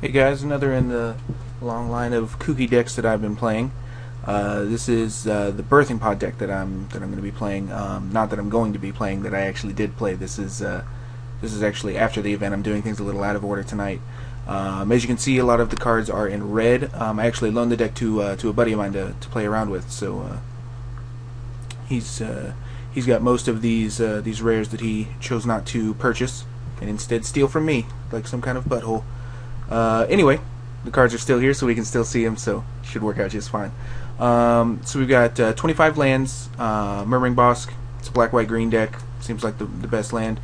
Hey guys, another in the long line of kooky decks that I've been playing. This is the Birthing Pod deck that I'm going to be playing. Not that I'm going to be playing, that I actually did play. This is actually after the event. I'm doing things a little out of order tonight. As you can see, a lot of the cards are in red. I actually loaned the deck to a buddy of mine to play around with. So he's got most of these rares that he chose not to purchase and instead steal from me, like some kind of butthole. Anyway, the cards are still here, so we can still see them, so it should work out just fine. So we've got 25 lands, Murmuring Bosk. It's a black-white-green deck. Seems like the best land.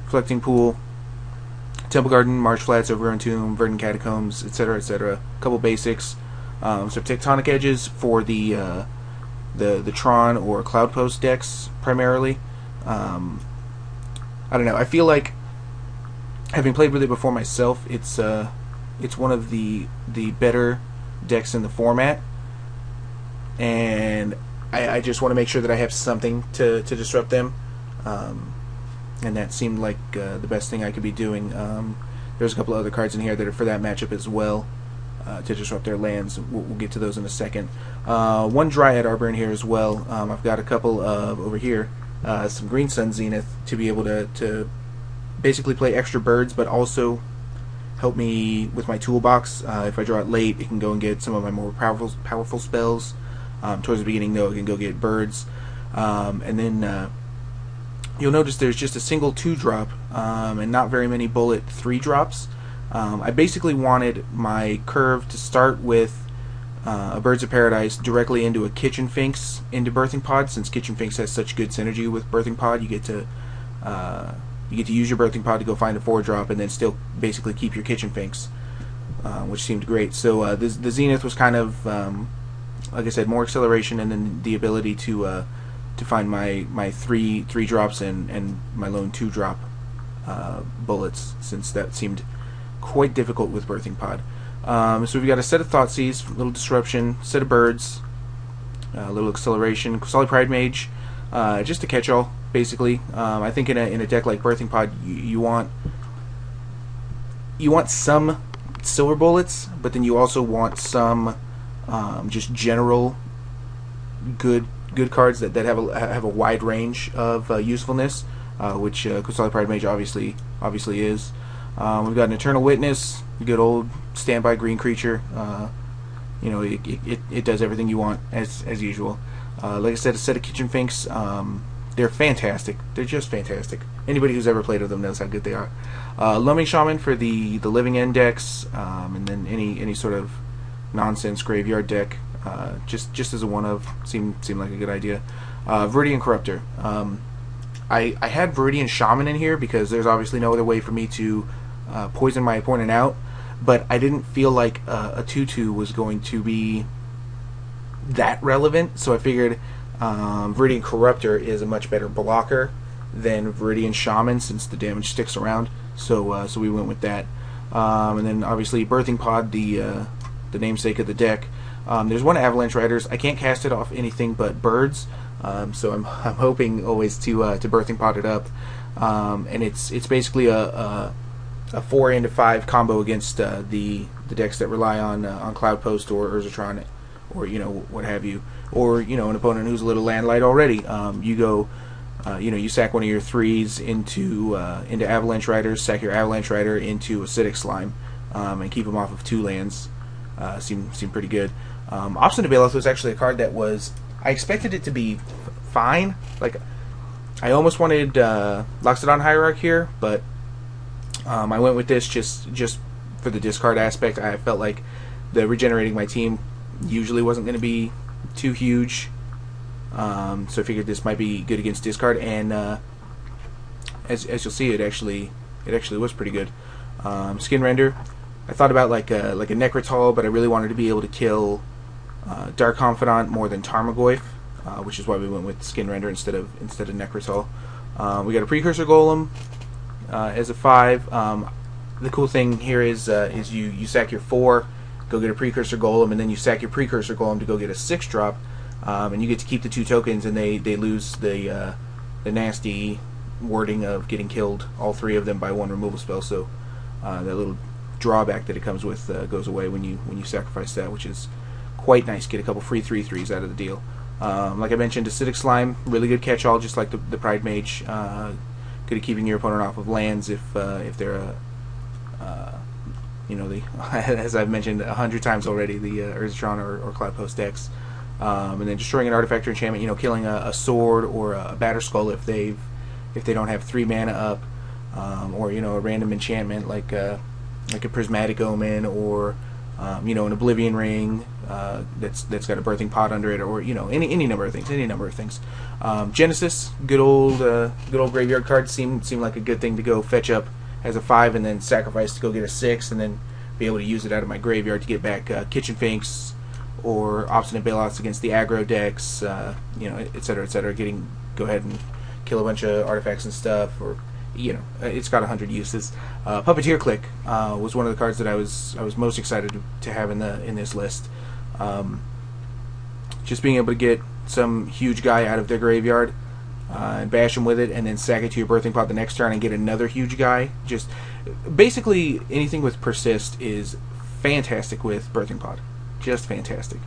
Reflecting Pool, Temple Garden, Marsh Flats, Overgrown Tomb, Verdant Catacombs, etc., etc. A couple basics. So Tectonic Edges for the Tron or Cloud Post decks primarily. I don't know. I feel like, having played with it before myself, it's one of the better decks in the format, and I just want to make sure that I have something to disrupt them, and that seemed like the best thing I could be doing. There's a couple of other cards in here that are for that matchup as well, to disrupt their lands. We'll get to those in a second. One Dryad Arbor in here as well. I've got a couple of, over here, some Green Sun Zenith to be able to basically play extra birds, but also help me with my toolbox. If I draw it late, it can go and get some of my more powerful spells. Towards the beginning, though, it can go get birds. And then you'll notice there's just a single 2-drop and not very many bullet 3-drops. I basically wanted my curve to start with a Birds of Paradise directly into a Kitchen Finks into Birthing Pod. Since Kitchen Finks has such good synergy with Birthing Pod, you get to use your Birthing Pod to go find a 4-drop and then still basically keep your Kitchen Finks, which seemed great. So the Zenith was kind of, like I said, more acceleration, and then the ability to find my three drops and my lone 2-drop bullets, since that seemed quite difficult with Birthing Pod. So we've got a set of Thoughtseizes, a little disruption, set of birds, a little acceleration, Qasali Pridemage, just a catch-all, basically. I think in a deck like Birthing Pod, you want some silver bullets, but then you also want some just general good cards that have a wide range of usefulness, which Qasali Pridemage obviously is. We've got an Eternal Witness, good old standby green creature. It does everything you want as usual. Like I said, a set of Kitchen Finks. They're fantastic. They're just fantastic. Anybody who's ever played with them knows how good they are. Loaming Shaman for the Living End decks, and then any sort of nonsense graveyard deck, just as a one-of, seemed like a good idea. Viridian Corruptor. I had Viridian Shaman in here because there's obviously no other way for me to poison my opponent out, but I didn't feel like a 2/2 was going to be that relevant, so I figured Viridian Corruptor is a much better blocker than Viridian Shaman, since the damage sticks around. So we went with that. And then obviously Birthing Pod, the namesake of the deck. There's one Avalanche Riders. I can't cast it off anything but birds, so I'm hoping always to Birthing Pod it up. And it's basically a 4 into 5 combo against the decks that rely on Cloud Post or Urzatron, or what have you, or an opponent who's a little landlight already. You go, you sack one of your 3s into Avalanche Riders, sack your Avalanche Rider into Acidic Slime, and keep them off of 2 lands. Seemed pretty good. Obstinate Bailiff was actually a card that I expected it to be fine. Like, I almost wanted Loxodon Hierarch here, but I went with this just for the discard aspect. I felt like the regenerating my team usually wasn't going to be too huge, so I figured this might be good against discard, and as you'll see, it actually was pretty good. Skin Render. I thought about like a Necrotal, but I really wanted to be able to kill Dark Confidant more than Tarmogoyf, which is why we went with Skin Render instead of Necrotal. We got a Precursor Golem as a 5. The cool thing here is you sack your 4, go get a Precursor Golem, and then you sack your Precursor Golem to go get a 6-drop, and you get to keep the 2 tokens, and they lose the nasty wording of getting killed, all 3 of them, by 1 removal spell. So that little drawback that it comes with goes away when you sacrifice that, which is quite nice. Get a couple free 3/3s out of the deal. Like I mentioned, Acidic Slime, really good catch-all, just like the Pride Mage. Good at keeping your opponent off of lands if they're as I've mentioned 100 times already, the Urzatron or Cloudpost decks. And then destroying an artifact or enchantment, killing a sword or a Batterskull if they don't have 3 mana up, or a random enchantment like a Prismatic Omen or an Oblivion Ring that's got a Birthing Pot under it, or any number of things. Genesis, good old graveyard card, seemed like a good thing to go fetch up as a 5 and then sacrifice to go get a 6 and then be able to use it out of my graveyard to get back Kitchen Finks or Obstinate Bailouts against the aggro decks, etc., etc. Go ahead and kill a bunch of artifacts and stuff, or it's got 100 uses. Puppeteer Click was one of the cards that I was most excited to have in this list. Just being able to get some huge guy out of their graveyard and bash him with it, and then sack it to your Birthing Pot the next turn and get another huge guy. Just basically anything with Persist is fantastic with Birthing Pot. Just fantastic.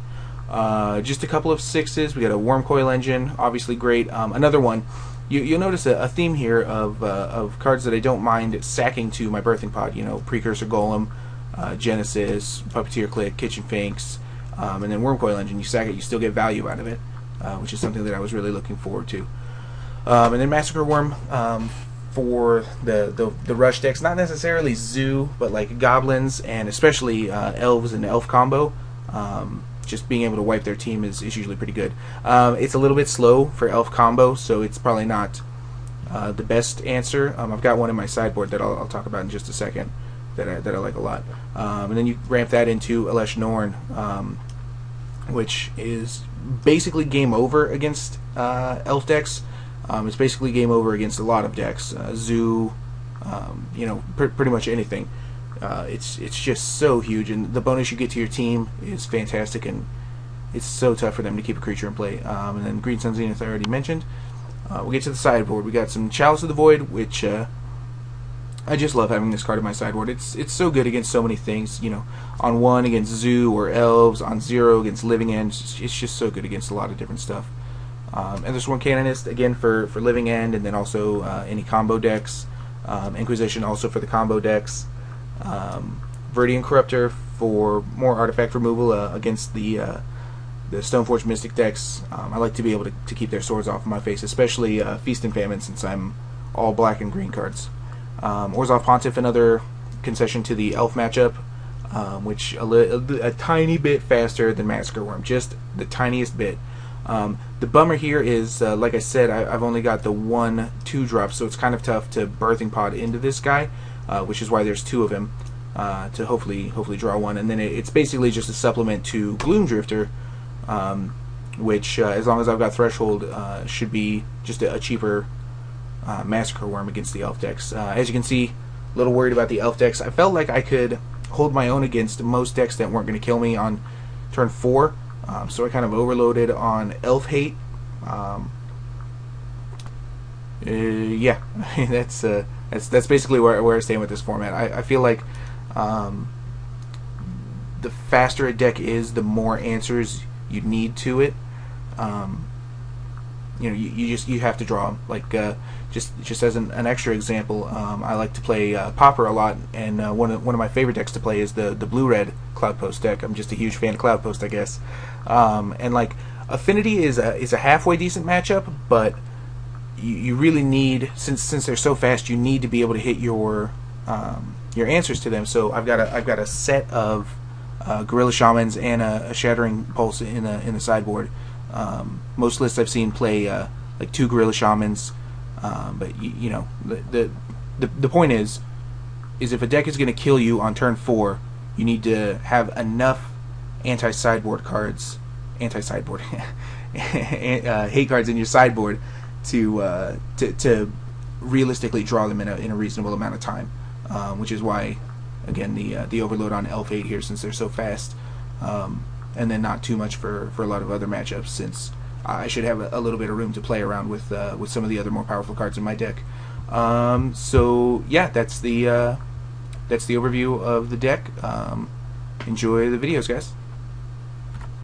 Just a couple of 6s. We got a Wormcoil Engine, obviously great. Another one. You'll notice a theme here of cards that I don't mind sacking to my Birthing Pot. Precursor Golem, Genesis, Puppeteer Click, Kitchen Finks, and then Wormcoil Engine. You sack it, you still get value out of it, which is something that I was really looking forward to. And then Massacre Worm for the rush decks, not necessarily Zoo, but like Goblins and especially Elves and Elf combo. Just being able to wipe their team is usually pretty good. It's a little bit slow for Elf combo, so it's probably not the best answer. I've got one in my sideboard that I'll talk about in just a second that I like a lot. And then you ramp that into Elesh Norn, which is basically game over against Elf decks. It's basically game over against a lot of decks. Zoo, pretty much anything. It's just so huge, and the bonus you get to your team is fantastic, and it's so tough for them to keep a creature in play. And then Green Sun Zenith I already mentioned. We'll get to the sideboard. We got some Chalice of the Void, which I just love having this card in my sideboard. It's so good against so many things. On 1 against Zoo or Elves, on 0 against Living End. It's just so good against a lot of different stuff. And there's one Canonist again for Living End, and then also any combo decks. Inquisition also for the combo decks. Viridian Corruptor for more artifact removal against the Stoneforge Mystic decks. I like to be able to keep their swords off of my face, especially Feast and Famine, since I'm all black and green cards. Orzhov Pontiff, another concession to the Elf matchup, which a tiny bit faster than Massacre Worm, just the tiniest bit. The bummer here is, like I said, I've only got the 1/2 drop, so it's kind of tough to Birthing Pod into this guy, which is why there's 2 of him to hopefully draw one. And then it's basically just a supplement to Gloomdrifter, which, as long as I've got Threshold, should be just a cheaper Massacre Worm against the Elf decks. As you can see, a little worried about the Elf decks. I felt like I could hold my own against most decks that weren't going to kill me on turn 4. So I kind of overloaded on Elf Hate. Yeah, that's basically where I stand with this format. I feel like the faster a deck is, the more answers you need to it. You have to draw them. Like just as an extra example, I like to play Pauper a lot, and one of my favorite decks to play is the blue-red Cloudpost deck. I'm just a huge fan of Cloudpost, I guess. And like Affinity is a halfway decent matchup, but you really need, since they're so fast, you need to be able to hit your answers to them. So I've got a set of Gorilla Shamans and a Shattering Pulse in the sideboard. Most lists I've seen play like 2 Gorilla Shamans, but the point is if a deck is going to kill you on turn 4, you need to have enough anti-sideboard cards, hate cards in your sideboard to realistically draw them in a reasonable amount of time, which is why, again, the overload on Elf Hate here, since they're so fast, and then not too much for a lot of other matchups, since I should have a little bit of room to play around with some of the other more powerful cards in my deck. So yeah, that's the that's the overview of the deck. Enjoy the videos, guys.